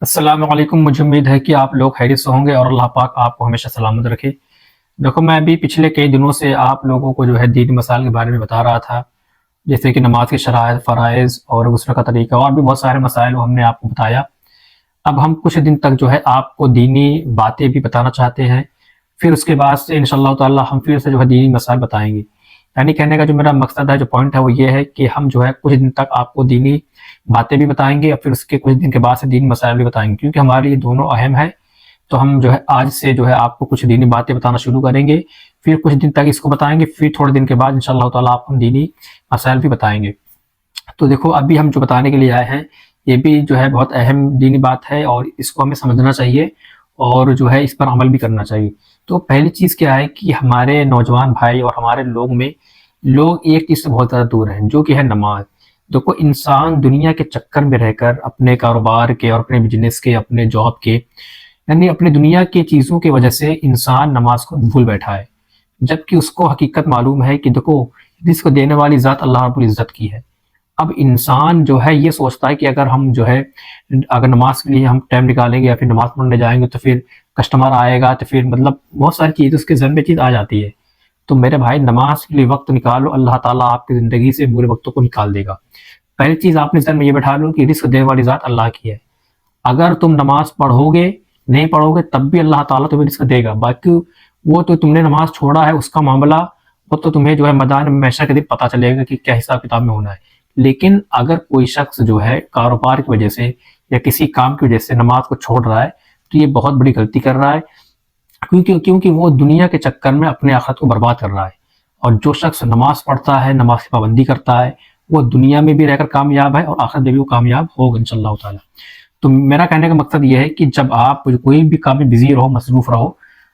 السلام علیکم، مجھے امید ہے کہ آپ لوگ خیریت سے ہوں گے اور اللہ پاک آپ کو ہمیشہ سلامت رکھے۔ دیکھو، میں ابھی پچھلے کئی دنوں سے آپ لوگوں کو جو ہے دینی مسائل کے بارے میں بتا رہا تھا، جیسے کہ نماز کے شرائط، فرائض اور غسل کا طریقہ، اور بھی بہت سارے مسائل ہم نے آپ کو بتایا۔ اب ہم کچھ دن تک جو ہے آپ کو دینی باتیں بھی بتانا چاہتے ہیں، پھر اس کے بعد سے انشاءاللہ تعالی ہم پھر سے جو ہے دینی مسائل بتائیں گے۔ یعنی کہنے کا جو میرا مقصد ہے، جو پوائنٹ ہے، وہ یہ ہے کہ ہم جو ہے کچھ دن تک آپ کو دینی باتیں بھی بتائیں گے اور پھر اس کے کچھ دن کے بعد سے دینی مسائل بھی بتائیں گے، کیونکہ ہمارے لیے دونوں اہم ہے۔ تو ہم جو ہے آج سے جو ہے آپ کو کچھ دینی باتیں بتانا شروع کریں گے، پھر کچھ دن تک اس کو بتائیں گے، پھر تھوڑے دن کے بعد انشاءاللہ تعالی آپ کو دینی مسائل بھی بتائیں گے۔ تو دیکھو، ابھی ہم جو بتانے کے لیے آئے ہیں یہ بھی جو ہے بہت اہم دینی بات ہے، اور اس کو ہمیں سمجھنا چاہیے اور جو ہے اس پر عمل بھی کرنا چاہیے۔ تو پہلی چیز کیا ہے کہ ہمارے نوجوان بھائی اور ہمارے لوگ ایک چیز سے بہت زیادہ دور ہیں، جو کہ ہے نماز۔ دیکھو، انسان دنیا کے چکر میں رہ کر اپنے کاروبار کے اور اپنے بزنس کے، اپنے جاب کے، یعنی اپنے دنیا کی چیزوں کی وجہ سے انسان نماز کو بھول بیٹھا ہے، جبکہ اس کو حقیقت معلوم ہے کہ دیکھو، رزق دینے والی ذات اللہ رب العزت کی ہے۔ اب انسان جو ہے یہ سوچتا ہے کہ اگر نماز کے لیے ہم ٹائم نکالیں گے یا پھر نماز پڑھنے جائیں گے تو پھر کسٹمر آئے گا، تو پھر مطلب بہت ساری چیز اس کے ذہن میں چیز آ جاتی ہے۔ تو میرے بھائی، نماز کے لیے وقت نکالو، اللہ تعالیٰ آپ کی زندگی سے برے وقتوں کو نکال دے گا۔ پہلی چیز آپ نے ذہن میں یہ بٹھا لو کہ رزق دینے والی ذات اللہ کی ہے۔ اگر تم نماز پڑھو گے، نہیں پڑھو گے، تب بھی اللہ تعالیٰ تمہیں رزق دے گا۔ باقی وہ تو تم نے نماز چھوڑا ہے اس کا معاملہ، وہ تو تمہیں جو ہے میدان محشر کے دن پتہ چلے گا کہ کیا حساب کتاب میں ہونا ہے۔ لیکن اگر کوئی شخص جو ہے کاروبار کی وجہ سے یا کسی کام کی وجہ سے نماز کو چھوڑ رہا ہے تو یہ بہت بڑی غلطی کر رہا ہے، کیونکہ وہ دنیا کے چکر میں اپنے آخرت کو برباد کر رہا ہے۔ اور جو شخص نماز پڑھتا ہے، نماز کی پابندی کرتا ہے، وہ دنیا میں بھی رہ کر کامیاب ہے اور آخرت میں بھی وہ کامیاب ہوگا انشاءاللہ تعالی۔ تو میرا کہنے کا مقصد یہ ہے کہ جب آپ کوئی بھی کام میں بزی رہو، مصروف رہو،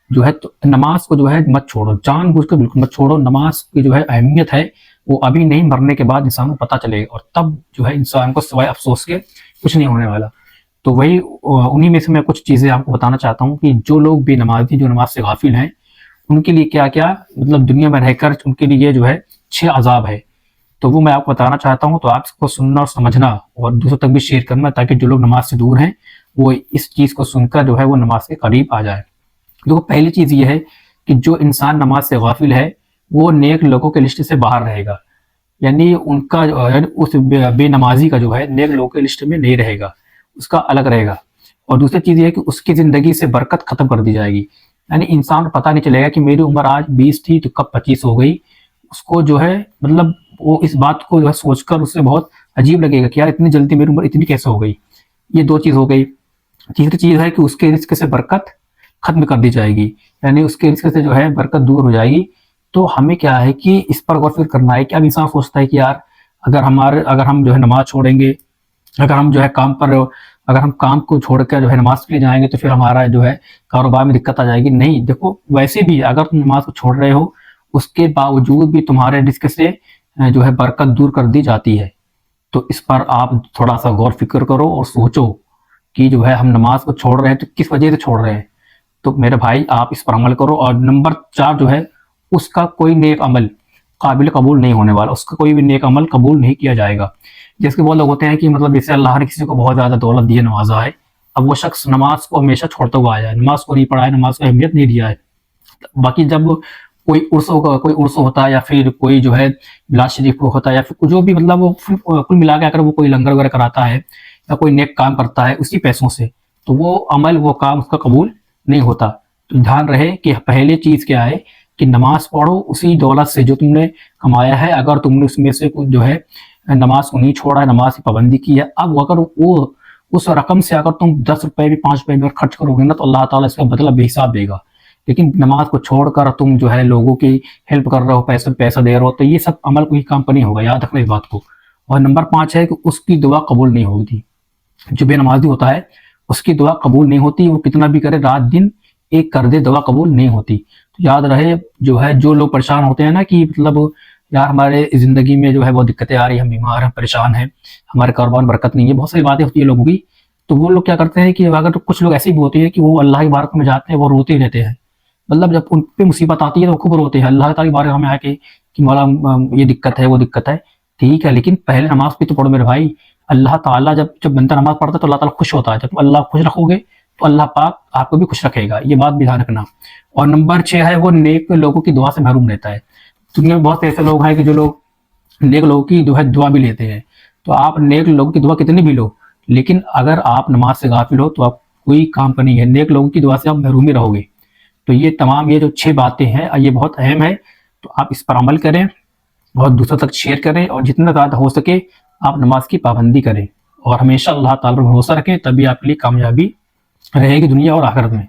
جو ہے تو نماز کو جو ہے مت چھوڑو، جان بوجھ کر بالکل مت چھوڑو۔ نماز کی جو ہے اہمیت ہے وہ ابھی نہیں، مرنے کے بعد انسان کو پتہ چلے گا، اور تب جو ہے انسان کو سوائے افسوس کے کچھ نہیں ہونے والا۔ تو وہی انہی میں سے میں کچھ چیزیں آپ کو بتانا چاہتا ہوں کہ جو لوگ بھی نمازی، جو نماز سے غافل ہیں، ان کے لیے کیا کیا مطلب دنیا میں رہ کر ان کے لیے جو ہے 6 عذاب ہے۔ تو وہ میں آپ کو بتانا چاہتا ہوں، تو آپ اس کو سننا اور سمجھنا اور دوسروں تک بھی شیئر کرنا، تاکہ جو لوگ نماز سے دور ہیں وہ اس چیز کو سن کر جو ہے وہ نماز کے قریب آ جائے۔ دیکھو، پہلی چیز یہ ہے کہ جو انسان نماز سے غافل ہے وہ نیک لوگوں کے لسٹ سے باہر رہے گا، یعنی ان کا اس بے نمازی کا جو ہے نیک لوگوں کے لسٹ میں نہیں رہے گا، اس کا الگ رہے گا۔ اور دوسری چیز یہ ہے کہ اس کی زندگی سے برکت ختم کر دی جائے گی، یعنی انسان کو پتہ نہیں چلے گا کہ میری عمر آج 20 تھی تو کب 25 ہو گئی۔ اس کو جو ہے مطلب وہ اس بات کو جو ہے سوچ کر اسے بہت عجیب لگے گا کہ یار اتنی جلدی میری عمر اتنی کیسے ہو گئی۔ یہ 2 چیز ہو گئی۔ تیسری چیز ہے کہ اس کے رزق سے برکت ختم کر دی جائے گی، یعنی اس کے رزق سے جو ہے برکت دور ہو جائے گی۔ تو ہمیں کیا ہے کہ اس پر غور فکر کرنا ہے کہ اب انسان سوچتا ہے کہ یار اگر ہم جو ہے نماز چھوڑیں گے، اگر ہم کام کو چھوڑ کر جو ہے نماز کے لیے جائیں گے تو پھر ہمارا جو ہے کاروبار میں دقت آ جائے گی۔ نہیں، دیکھو، ویسے بھی اگر تم نماز کو چھوڑ رہے ہو اس کے باوجود بھی تمہارے رزق سے جو ہے برکت دور کر دی جاتی ہے۔ تو اس پر آپ تھوڑا سا غور فکر کرو اور سوچو کہ جو ہے ہم نماز کو چھوڑ رہے ہیں تو کس وجہ سے چھوڑ رہے ہیں۔ تو میرے بھائی، آپ اس پر عمل کرو۔ اور نمبر 4 جو ہے، اس کا کوئی نیک عمل قابل قبول نہیں ہونے والا، اس کا کوئی بھی نیک عمل قبول نہیں کیا جائے گا۔ جس کے وہ لوگ ہوتے ہیں کہ مطلب جیسے اللہ نے کسی کو بہت زیادہ دولت دی ہے، نوازا ہے، اب وہ شخص نماز کو ہمیشہ چھوڑتا ہوا آیا ہے، نماز کو نہیں پڑھا ہے، نماز کو اہمیت نہیں دیا ہے۔ باقی جب کوئی عرس ہوتا ہے یا پھر کوئی جو ہے میلاد شریف ہوتا ہے یا پھر جو بھی مطلب وہ کل ملا کے اگر وہ کوئی لنگر وغیرہ کراتا ہے یا کوئی نیک کام کرتا ہے اسی پیسوں سے، تو وہ عمل، وہ کام اس کا قبول نہیں ہوتا۔ تو دھیان رہے کہ پہلے چیز کیا ہے کہ نماز پڑھو اسی دولت سے جو تم نے کمایا ہے۔ اگر تم نے اس میں سے جو ہے نماز کو نہیں چھوڑا ہے، نماز کی پابندی کی ہے، اب اگر وہ اس رقم سے اگر تم 10 روپے بھی 5 روپے بھی خرچ کرو گے نا تو اللہ تعالیٰ اس کا بدلہ بے حساب دے گا۔ لیکن نماز کو چھوڑ کر تم جو ہے لوگوں کی ہیلپ کر رہے ہو، پیسہ دے رہے ہو، تو یہ سب عمل کوئی کام پر نہیں ہوگا، یاد رکھنا اس بات کو۔ اور نمبر 5 ہے کہ اس کی دعا قبول نہیں ہوتی۔ جو بے نمازی ہوتا ہے اس کی دعا قبول نہیں ہوتی، وہ کتنا بھی کرے، رات دن ایک کر دے، دعا قبول نہیں ہوتی۔ تو یاد رہے، جو لوگ پریشان ہوتے ہیں نا کہ مطلب یار ہمارے زندگی میں جو ہے وہ دقتیں آ رہی ہیں، ہم بیمار ہیں، پریشان ہیں، ہمارے کاروبار میں برکت نہیں ہے، بہت ساری باتیں ہوتی ہیں لوگوں کی۔ تو وہ لوگ کیا کرتے ہیں کہ اگر کچھ لوگ ایسے بھی ہوتے ہیں کہ وہ اللہ کی بارگاہ میں جاتے ہیں، وہ روتے ہی رہتے ہیں، مطلب جب ان پہ مصیبت آتی ہے تو وہ خوب روتے ہیں اللہ تعالیٰ کی بارگاہ میں آ کے کہ مولا یہ دقت ہے، وہ دقت ہے۔ ٹھیک ہے، لیکن پہلے نماز بھی تو پڑھو میرے بھائی۔ اللہ تعالیٰ جب بندہ نماز پڑھتا ہے تو اللہ تعالیٰ خوش ہوتا ہے. جب تم اللہ خوش رکھو گے تو اللہ پاک آپ کو بھی خوش رکھے گا. یہ بات بھی دھیان رکھنا. اور نمبر 6 ہے وہ نیک لوگوں کی دعا سے محروم رہتا ہے. دنیا میں بہت سے ایسے لوگ ہیں کہ جو لوگ نیک لوگوں کی دعا بھی لیتے ہیں. تو آپ نیک لوگوں کی دعا کتنی بھی لو، لیکن اگر آپ نماز سے غافل ہو تو آپ کوئی کام کا نہیں ہے. نیک لوگوں کی دعا سے آپ محروم ہی رہو گے. تو یہ تمام یہ جو 6 باتیں ہیں یہ بہت اہم ہے. تو آپ اس پر عمل کریں اور دوسروں تک شیئر کریں، اور جتنا زیادہ ہو سکے آپ نماز کی پابندی کریں، اور ہمیشہ اللہ تعالیٰ پر بھروسہ رکھیں. تبھی آپ کے لیے کامیابی رہے گی دنیا اور آخرت میں.